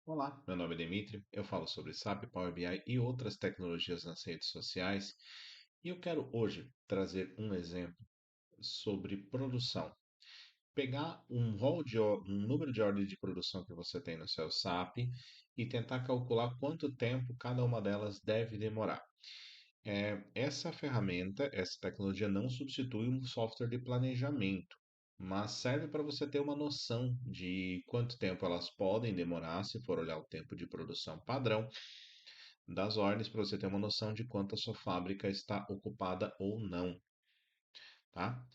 Olá, meu nome é Dimitri, eu falo sobre SAP, Power BI e outras tecnologias nas redes sociais e eu quero hoje trazer um exemplo sobre produção. Pegar um número de ordens de produção que você tem no seu SAP e tentar calcular quanto tempo cada uma delas deve demorar. Essa ferramenta, essa tecnologia não substitui um software de planejamento, mas serve para você ter uma noção de quanto tempo elas podem demorar, se for olhar o tempo de produção padrão das ordens, para você ter uma noção de quanto a sua fábrica está ocupada ou não, tá?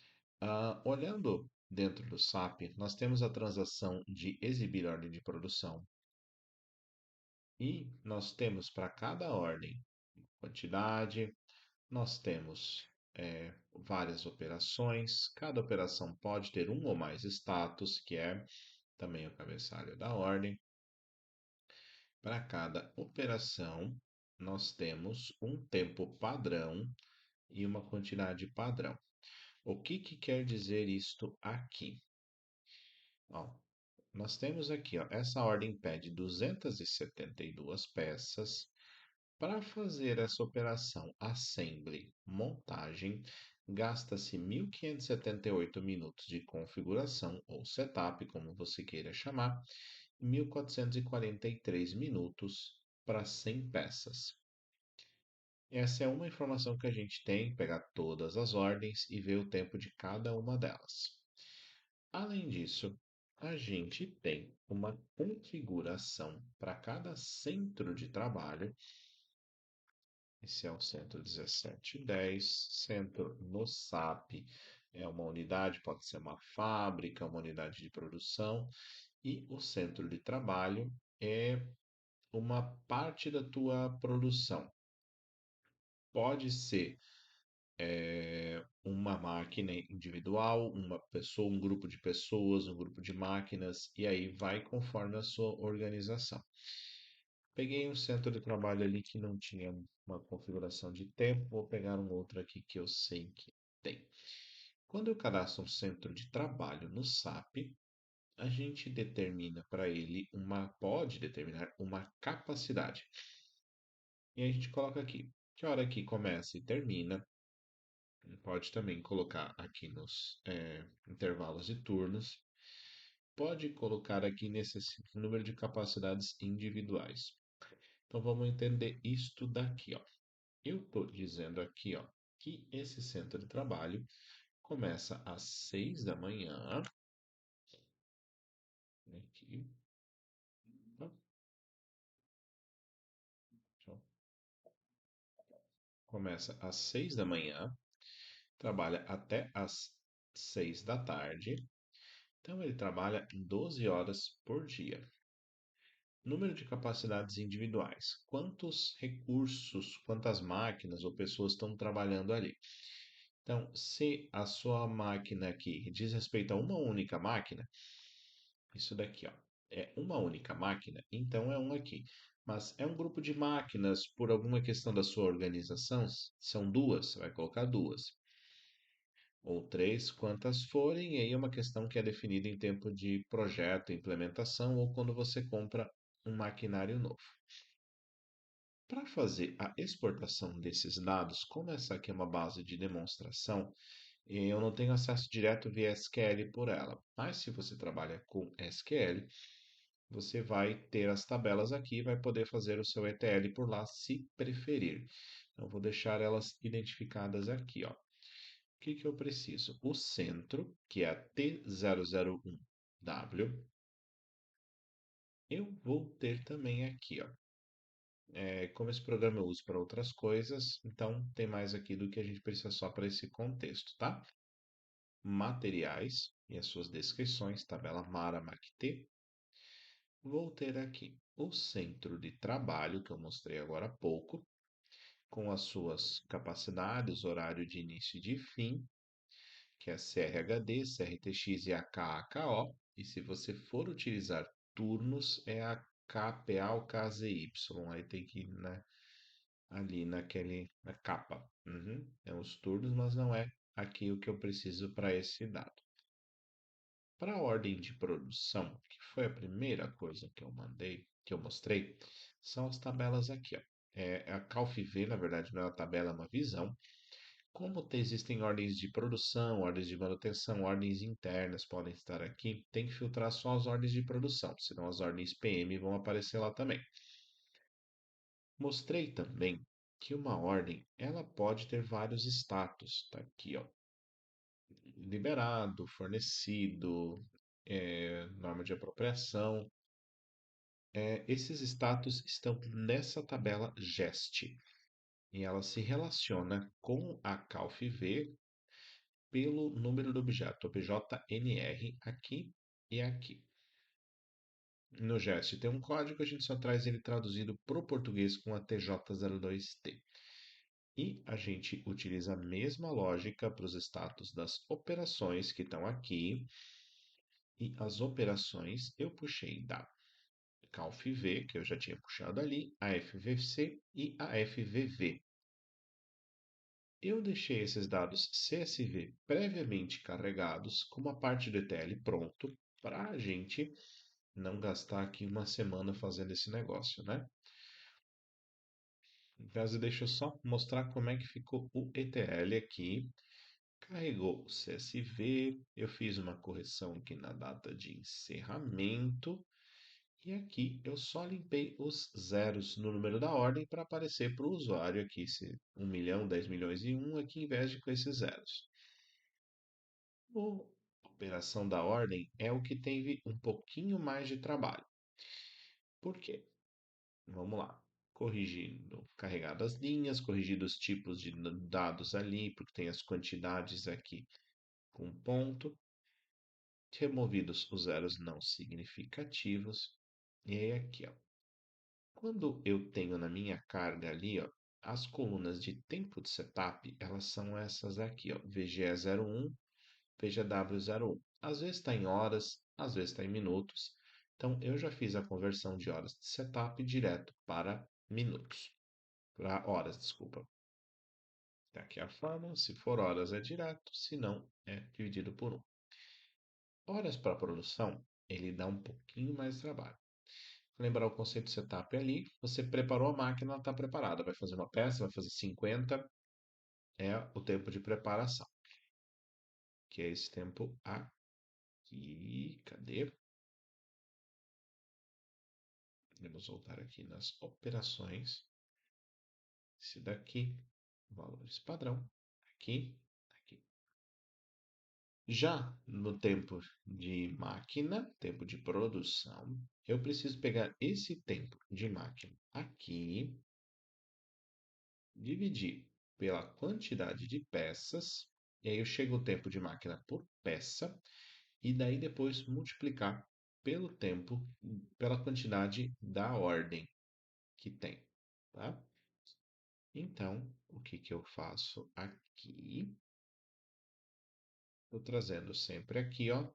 Olhando dentro do SAP, nós temos a transação de exibir ordem de produção e nós temos para cada ordem quantidade. Nós temos várias operações, cada operação pode ter um ou mais status, que é também o cabeçalho da ordem. Para cada operação, nós temos um tempo padrão e uma quantidade padrão. O que quer dizer isto aqui? Ó, nós temos aqui, ó, essa ordem pede 272 peças. Para fazer essa operação assembly montagem, gasta-se 1.578 minutos de configuração ou setup, como você queira chamar, e 1.443 minutos para 100 peças. Essa é uma informação que a gente tem, pegar todas as ordens e ver o tempo de cada uma delas. Além disso, a gente tem uma configuração para cada centro de trabalho. Esse é o centro 1710, centro no SAP. É uma unidade, pode ser uma fábrica, uma unidade de produção, e o centro de trabalho é uma parte da tua produção. Pode ser uma máquina individual, uma pessoa, um grupo de pessoas, um grupo de máquinas, e aí vai conforme a sua organização. Peguei um centro de trabalho ali que não tinha uma configuração de tempo, vou pegar um outro aqui que eu sei que tem. Quando eu cadastro um centro de trabalho no SAP, a gente determina para ele pode determinar uma capacidade. E a gente coloca aqui, que hora que começa e termina. Pode também colocar aqui nos intervalos de turnos. Pode colocar aqui nesse número de capacidades individuais. Então vamos entender isto daqui, ó. Eu estou dizendo aqui, ó, que esse centro de trabalho começa às 6 da manhã. Aqui, ó, começa às 6 da manhã, trabalha até às 6 da tarde. Então ele trabalha 12 horas por dia. Número de capacidades individuais. Quantos recursos, quantas máquinas ou pessoas estão trabalhando ali? Então, se a sua máquina aqui diz respeito a uma única máquina, isso daqui, ó, é uma única máquina, então é um aqui. Mas é um grupo de máquinas por alguma questão da sua organização? São duas, você vai colocar duas. Ou três, quantas forem, e aí é uma questão que é definida em tempo de projeto, implementação ou quando você compra um maquinário novo. Para fazer a exportação desses dados, como essa aqui é uma base de demonstração, eu não tenho acesso direto via SQL por ela. Mas se você trabalha com SQL, você vai ter as tabelas aqui e vai poder fazer o seu ETL por lá, se preferir. Então, vou deixar elas identificadas aqui, ó. O que eu preciso? O centro, que é a T001W. Eu vou ter também aqui, ó. Como esse programa eu uso para outras coisas, então tem mais aqui do que a gente precisa só para esse contexto, tá? Materiais e as suas descrições, tabela Mara MACT. Vou ter aqui o centro de trabalho, que eu mostrei agora há pouco, com as suas capacidades, horário de início e de fim, que é CRHD, CRTX e AKAKO. E se você for utilizar turnos, é a KPA ou KZY. Aí tem que ir, né, ali na capa. É os turnos, mas não é aqui o que eu preciso para esse dado. Para a ordem de produção, que foi a primeira coisa que eu mandei, que eu mostrei, são as tabelas aqui, ó. A CalfV, na verdade, não é uma tabela, é uma visão. Como existem ordens de produção, ordens de manutenção, ordens internas podem estar aqui, tem que filtrar só as ordens de produção, senão as ordens PM vão aparecer lá também. Mostrei também que uma ordem ela pode ter vários status, tá aqui, ó, liberado, fornecido, norma de apropriação. Esses status estão nessa tabela GEST e ela se relaciona com a CalfV pelo número do objeto, OBJNR, aqui e aqui. No GEST tem um código, a gente só traz ele traduzido para o português com a TJ02T. E a gente utiliza a mesma lógica para os status das operações que estão aqui. E as operações eu puxei da CalfV, que eu já tinha puxado ali, a FVC e a FVV. Eu deixei esses dados CSV previamente carregados com uma parte do ETL pronto para a gente não gastar aqui uma semana fazendo esse negócio, né? Então, deixa eu só mostrar como é que ficou o ETL aqui. Carregou o CSV, eu fiz uma correção aqui na data de encerramento e aqui eu só limpei os zeros no número da ordem para aparecer para o usuário aqui, se 1 milhão, 10 milhões e 1 aqui em vez de com esses zeros. A operação da ordem é o que teve um pouquinho mais de trabalho. Por quê? Vamos lá. Corrigindo, carregado as linhas, corrigido os tipos de dados ali, porque tem as quantidades aqui com ponto, removidos os zeros não significativos. E aí aqui, ó. Quando eu tenho na minha carga ali, ó, as colunas de tempo de setup, elas são essas aqui, ó, VGE01, VGW01. Às vezes está em horas, às vezes está em minutos. Então, eu já fiz a conversão de horas de setup direto para minutos. Para horas, desculpa. Tá aqui a fórmula. Se for horas é direto, se não, é dividido por 1. Horas para produção, ele dá um pouquinho mais de trabalho. Lembrar o conceito de setup ali. Você preparou a máquina, ela está preparada. Vai fazer uma peça, vai fazer 50, é o tempo de preparação. Que é esse tempo aqui. Cadê? Vamos voltar aqui nas operações. Esse daqui, valores padrão. Aqui, aqui. Já no tempo de máquina, tempo de produção, eu preciso pegar esse tempo de máquina aqui, dividir pela quantidade de peças, e aí eu chego o tempo de máquina por peça, e daí depois multiplicar pelo tempo, pela quantidade da ordem que tem, tá? Então, o que que eu faço aqui? Estou trazendo sempre aqui, ó.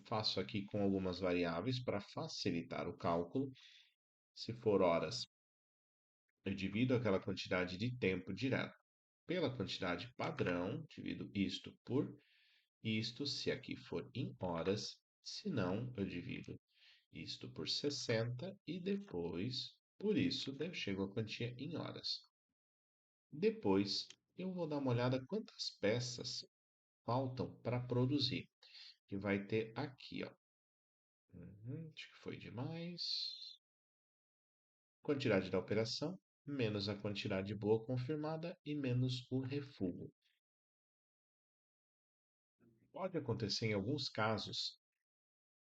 Faço aqui com algumas variáveis para facilitar o cálculo. Se for horas, eu divido aquela quantidade de tempo direto pela quantidade padrão, divido isto por isto, se aqui for em horas, se não, eu divido isto por 60 e depois, por isso, eu chego à quantia em horas. Depois, eu vou dar uma olhada quantas peças faltam para produzir, que vai ter aqui, ó. Acho que foi demais. Quantidade da operação, menos a quantidade boa confirmada e menos o refúgio. Pode acontecer em alguns casos,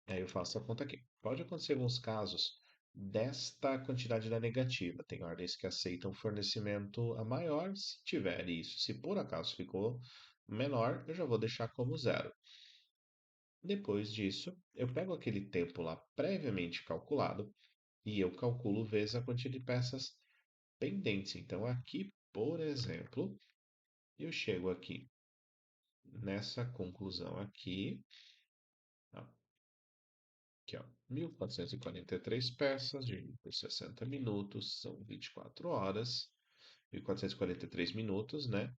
aí eu faço a conta aqui. Pode acontecer em alguns casos desta quantidade da negativa. Tem ordens que aceitam fornecimento a maior, se tiver isso. Se por acaso ficou menor, eu já vou deixar como zero. Depois disso, eu pego aquele tempo lá previamente calculado e eu calculo vezes a quantidade de peças pendentes. Então, aqui, por exemplo, eu chego aqui nessa conclusão aqui, ó, aqui, ó, 1443 peças dividido por 60 minutos, são 24 horas, 1443 minutos, né?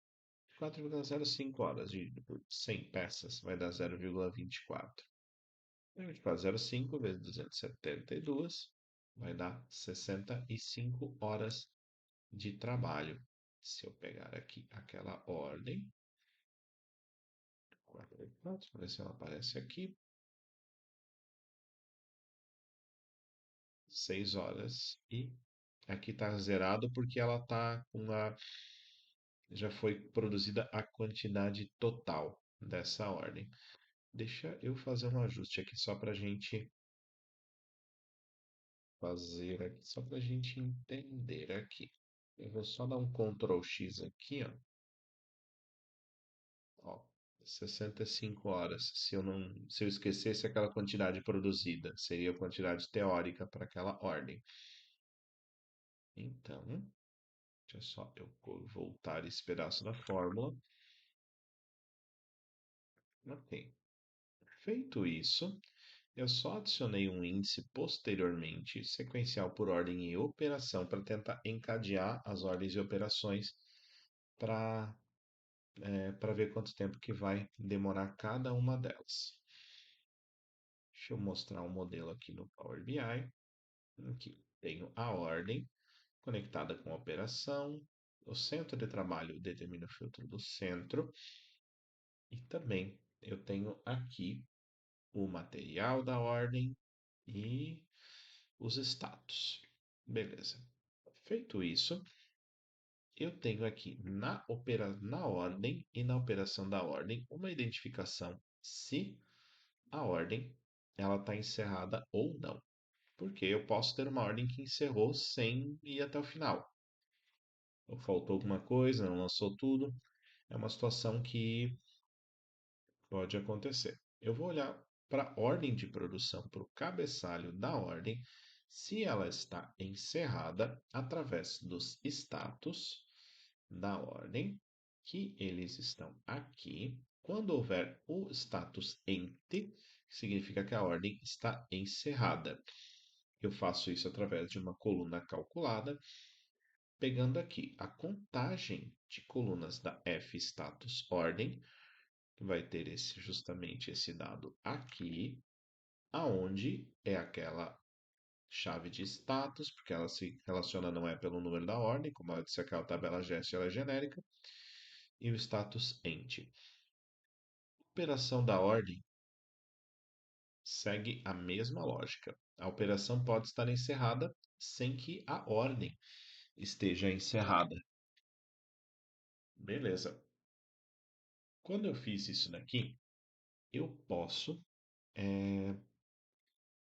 4,05 horas de 100 peças vai dar 0,24. 24,05 vezes 272 vai dar 65 horas de trabalho. Se eu pegar aqui aquela ordem, 4, para ver se ela aparece aqui, 6 horas. E aqui está zerado porque ela tá com a. Já foi produzida a quantidade total dessa ordem. Deixa eu fazer um ajuste aqui só para a gente fazer aqui, só para a gente entender aqui. Eu vou só dar um Ctrl X aqui, ó. 65 horas. Se eu esquecesse aquela quantidade produzida, seria a quantidade teórica para aquela ordem. Então, deixa só eu voltar esse pedaço da fórmula. Ok. Feito isso, eu só adicionei um índice posteriormente, sequencial por ordem e operação, para tentar encadear as ordens e operações para para ver quanto tempo que vai demorar cada uma delas. Deixa eu mostrar um modelo aqui no Power BI. Aqui tenho a ordem conectada com a operação. O centro de trabalho determina o filtro do centro. E também eu tenho aqui o material da ordem e os status. Beleza. Feito isso, eu tenho aqui na ordem e na operação da ordem uma identificação se a ordem ela está encerrada ou não. Porque eu posso ter uma ordem que encerrou sem ir até o final. Ou faltou alguma coisa, não lançou tudo. É uma situação que pode acontecer. Eu vou olhar para a ordem de produção, para o cabeçalho da ordem, se ela está encerrada através dos status da ordem, que eles estão aqui. Quando houver o status empty, significa que a ordem está encerrada. Eu faço isso através de uma coluna calculada, pegando aqui a contagem de colunas da F status ordem, que vai ter justamente esse dado aqui, aonde é aquela chave de status, porque ela se relaciona não é pelo número da ordem, como ela disse aquela tabela GEST, ela é genérica, e o status ent. A operação da ordem segue a mesma lógica. A operação pode estar encerrada sem que a ordem esteja encerrada. Beleza. Quando eu fiz isso daqui, eu posso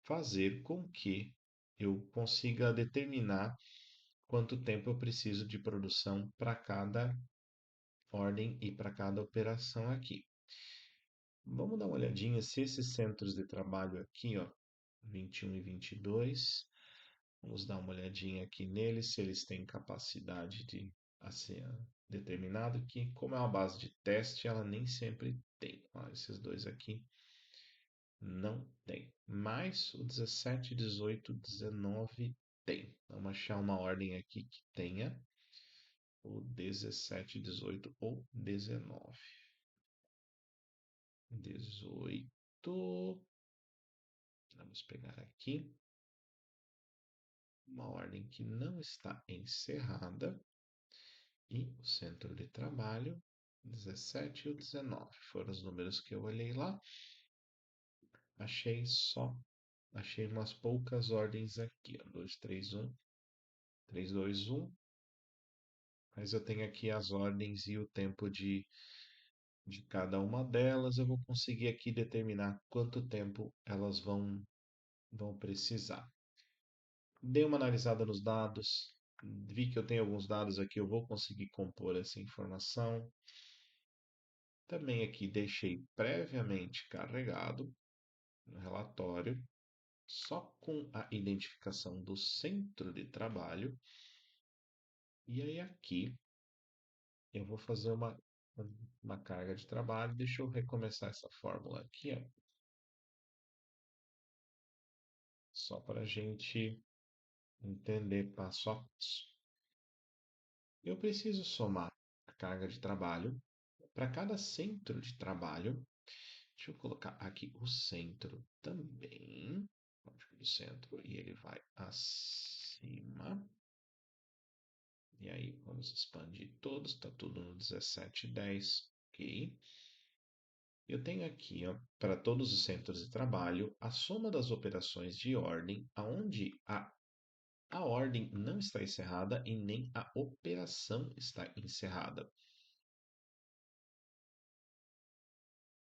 fazer com que eu consiga determinar quanto tempo eu preciso de produção para cada ordem e para cada operação aqui. Vamos dar uma olhadinha se esses centros de trabalho aqui, ó, 21 e 22, vamos dar uma olhadinha aqui neles, se eles têm capacidade de assim, determinado que, como é uma base de teste, ela nem sempre tem. Ó, esses dois aqui não tem. Mas o 17, 18, 19 tem. Vamos achar uma ordem aqui que tenha o 17, 18 ou 19. 18. Vamos pegar aqui uma ordem que não está encerrada e o centro de trabalho 17 e o 19 foram os números que eu olhei lá. Achei umas poucas ordens aqui, ó, 2, 3, 1, 3, 2, 1. Mas eu tenho aqui as ordens e o tempo de cada uma delas. Eu vou conseguir aqui determinar quanto tempo elas vão precisar. Dei uma analisada nos dados, vi que eu tenho alguns dados aqui, eu vou conseguir compor essa informação. Também aqui deixei previamente carregado no relatório, só com a identificação do centro de trabalho. E aí aqui eu vou fazer uma carga de trabalho. Deixa eu recomeçar essa fórmula aqui, ó, só para a gente entender passo a passo. Eu preciso somar a carga de trabalho Para cada centro de trabalho, deixa eu colocar aqui o centro também. Código do centro e ele vai acima. E aí vamos expandir todos, está tudo no 1710, ok? Eu tenho aqui, ó, para todos os centros de trabalho, a soma das operações de ordem, aonde a ordem não está encerrada e nem a operação está encerrada.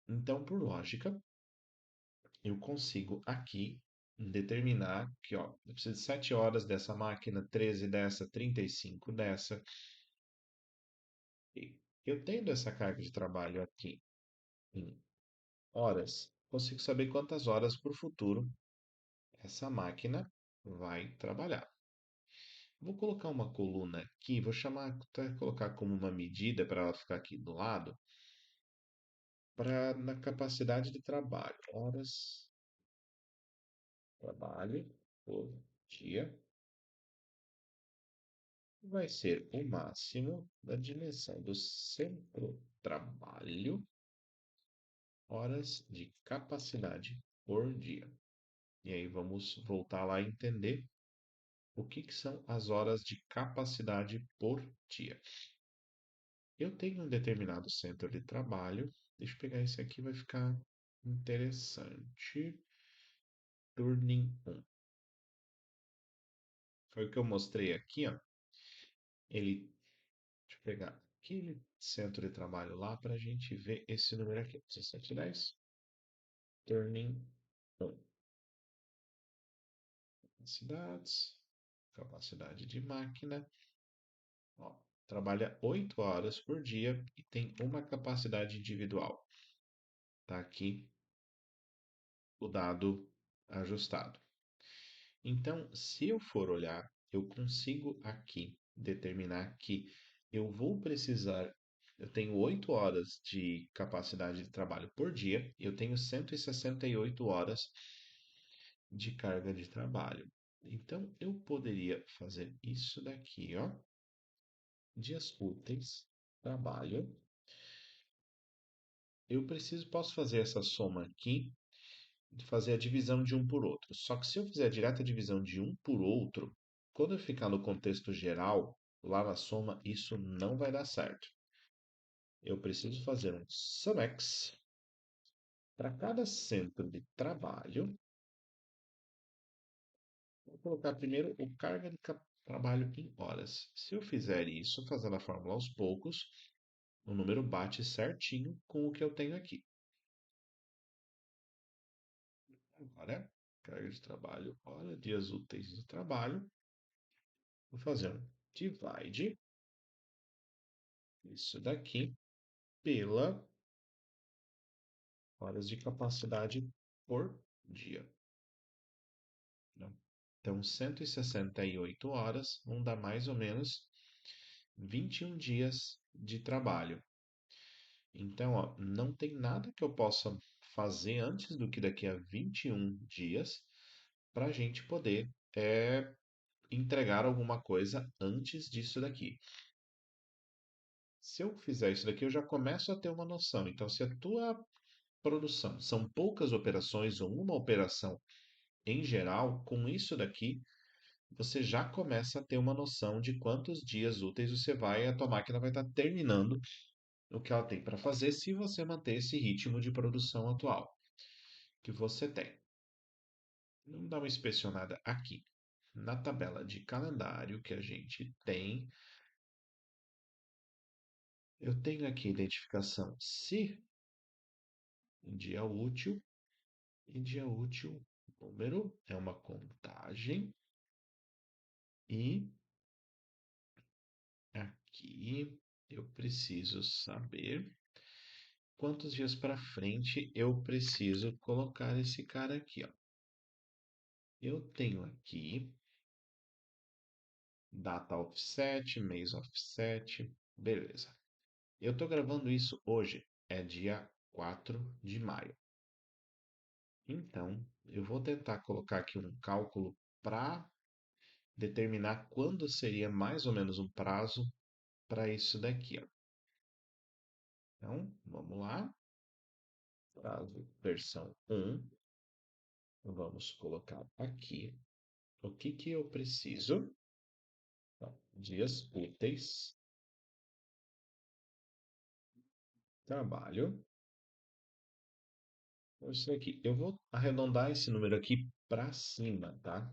Então, por lógica, eu consigo aqui determinar que, ó, eu preciso de 7 horas dessa máquina, 13 dessa, 35 dessa. E eu tendo essa carga de trabalho aqui em horas, consigo saber quantas horas para o futuro essa máquina vai trabalhar. Vou colocar uma coluna aqui, vou chamar, até colocar como uma medida para ela ficar aqui do lado, para na capacidade de trabalho, horas de trabalho por dia, vai ser o máximo da dimensão do centro trabalho, horas de capacidade por dia. E aí vamos voltar lá e entender o que que são as horas de capacidade por dia. Eu tenho um determinado centro de trabalho. Deixa eu pegar esse aqui, vai ficar interessante. Turning 1. Foi o que eu mostrei aqui, ó. Ele, deixa eu pegar aquele centro de trabalho lá para a gente ver esse número aqui. 1710. Turning 1. Capacidades. Capacidade de máquina. Ó, trabalha 8 horas por dia e tem uma capacidade individual. Tá aqui o dado ajustado. Então, se eu for olhar, eu consigo aqui determinar que eu vou precisar. Eu tenho 8 horas de capacidade de trabalho por dia, eu tenho 168 horas de carga de trabalho. Então, eu poderia fazer isso daqui, ó. Dias úteis, trabalho. Posso fazer essa soma aqui de fazer a divisão de um por outro. Só que se eu fizer a direta divisão de um por outro, quando eu ficar no contexto geral, lá na soma, isso não vai dar certo. Eu preciso fazer um SUMEX para cada centro de trabalho. Vou colocar primeiro o carga de trabalho em horas. Se eu fizer isso, fazendo a fórmula aos poucos, o número bate certinho com o que eu tenho aqui. Agora, carga de trabalho, hora, dias úteis de trabalho. Vou fazer um divide isso daqui pela horas de capacidade por dia. Então, 168 horas vão dar mais ou menos 21 dias de trabalho. Então, ó, não tem nada que eu possa fazer antes do que daqui a 21 dias para a gente poder entregar alguma coisa antes disso daqui. Se eu fizer isso daqui, eu já começo a ter uma noção. Então, se a tua produção são poucas operações ou uma operação em geral, com isso daqui, você já começa a ter uma noção de quantos dias úteis você vai, a tua máquina vai estar terminando o que ela tem para fazer se você manter esse ritmo de produção atual que você tem. Vamos dar uma inspecionada aqui na tabela de calendário que a gente tem. Eu tenho aqui a identificação se dia útil e dia útil número é uma contagem e aqui eu preciso saber quantos dias para frente eu preciso colocar esse cara aqui, ó. Eu tenho aqui data offset, mês offset, beleza. Eu estou gravando isso hoje, é dia 4 de maio. Então, eu vou tentar colocar aqui um cálculo para determinar quando seria mais ou menos um prazo para isso daqui, ó. Então, vamos lá. Prazo versão um. Vamos colocar aqui o que que eu preciso. Então, dias úteis, trabalho. Isso aqui. Eu vou arredondar esse número aqui para cima, tá?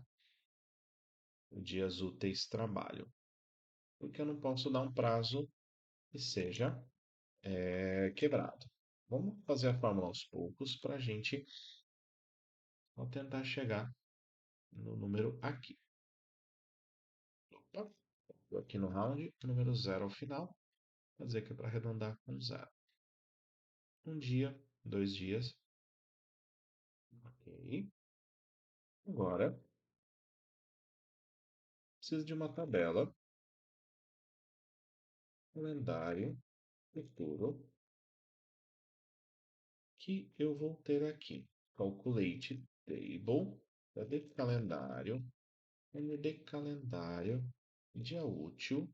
Dias úteis, trabalho. Porque eu não posso dar um prazo que seja quebrado. Vamos fazer a fórmula aos poucos para a gente tentar chegar no número aqui. Opa, tô aqui no round, número zero ao final. Quer dizer que é para arredondar com zero. Um dia, 2 dias. Ok. Agora, preciso de uma tabela, calendário, futuro, que eu vou ter aqui. Calculate table, cadê calendário? MD calendário, dia útil,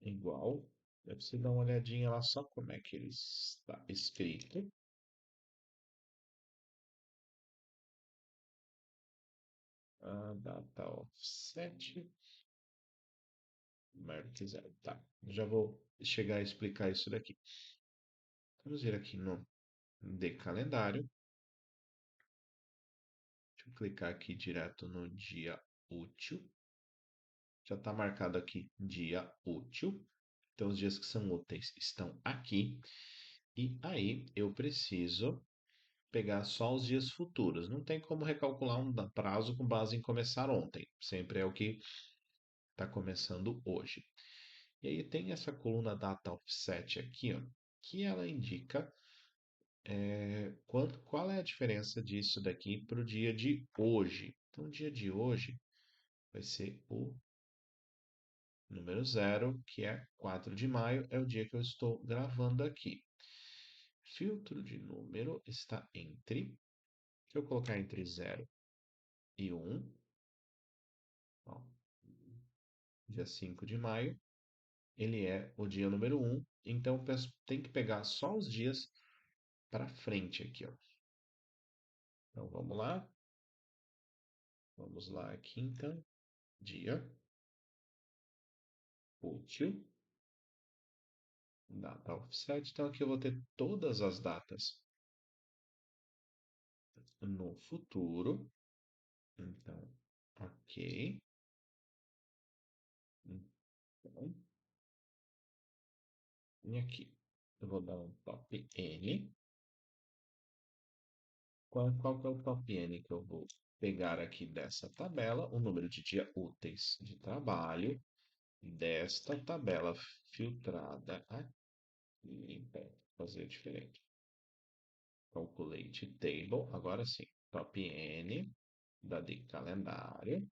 igual. Eu preciso dar uma olhadinha lá só como é que ele está escrito. A data offset, mark zero. Tá, já vou chegar a explicar isso daqui. Vamos vir aqui no de calendário. Deixa eu clicar aqui direto no dia útil. Já está marcado aqui dia útil. Então, os dias que são úteis estão aqui. E aí, eu preciso pegar só os dias futuros. Não tem como recalcular um prazo com base em começar ontem. Sempre é o que está começando hoje. E aí tem essa coluna data offset aqui, ó, que ela indica qual é a diferença disso daqui para o dia de hoje. Então, o dia de hoje vai ser o número zero, que é 4 de maio, é o dia que eu estou gravando aqui. Filtro de número está entre, se eu colocar entre zero e 1, ó, dia 5 de maio, ele é o dia número 1, então tem que pegar só os dias para frente aqui, ó. Então vamos lá, quinta, dia, útil, data offset. Então aqui eu vou ter todas as datas no futuro. Então, ok. Então, e aqui eu vou dar um top N. Qual que é o top N que eu vou pegar aqui dessa tabela? O número de dias úteis de trabalho desta tabela filtrada aqui. Fazer diferente. Calculate table. Agora sim. Top N de calendário.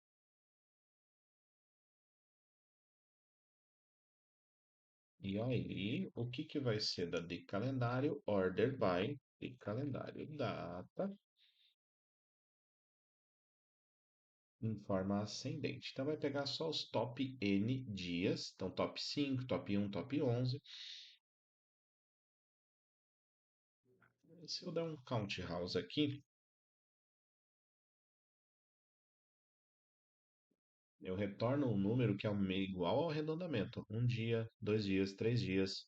E aí, o que que vai ser da de calendário? Order by de calendário data em forma ascendente. Então, vai pegar só os top N dias. Então, top 5, top 1, top 11. Se eu der um count house aqui, eu retorno um número que é igual ao arredondamento. Um dia, 2 dias, 3 dias.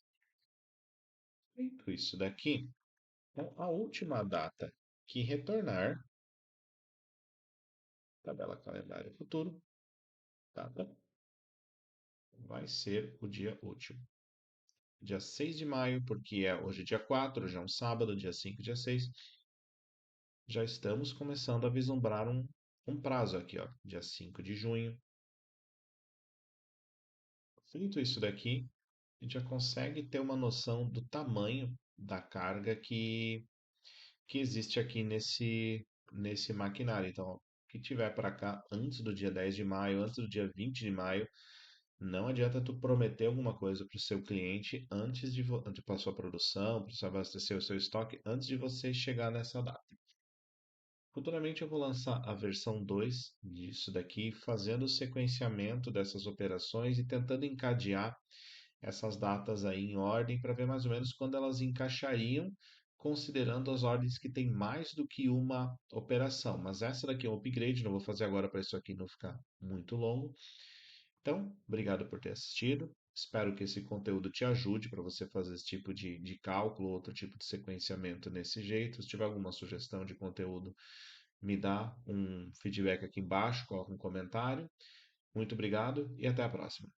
Feito isso daqui, então, a última data que retornar, tabela calendário futuro, data, vai ser o dia útil. Dia 6 de maio, porque hoje é dia 4, já é um sábado, dia 5, dia 6. Já estamos começando a vislumbrar um prazo aqui, ó, dia 5 de junho. Feito isso daqui, a gente já consegue ter uma noção do tamanho da carga que existe aqui nesse maquinário. Então, o que tiver para cá antes do dia 10 de maio, antes do dia 20 de maio, não adianta tu prometer alguma coisa para o seu cliente antes para a sua produção, para você abastecer o seu estoque, antes de você chegar nessa data. Futuramente eu vou lançar a versão 2 disso daqui, fazendo o sequenciamento dessas operações e tentando encadear essas datas aí em ordem para ver mais ou menos quando elas encaixariam, considerando as ordens que tem mais do que uma operação. Mas essa daqui é um upgrade, não vou fazer agora para isso aqui não ficar muito longo. Então, obrigado por ter assistido. Espero que esse conteúdo te ajude para você fazer esse tipo de cálculo, outro tipo de sequenciamento nesse jeito. Se tiver alguma sugestão de conteúdo, me dá um feedback aqui embaixo, coloca um comentário. Muito obrigado e até a próxima.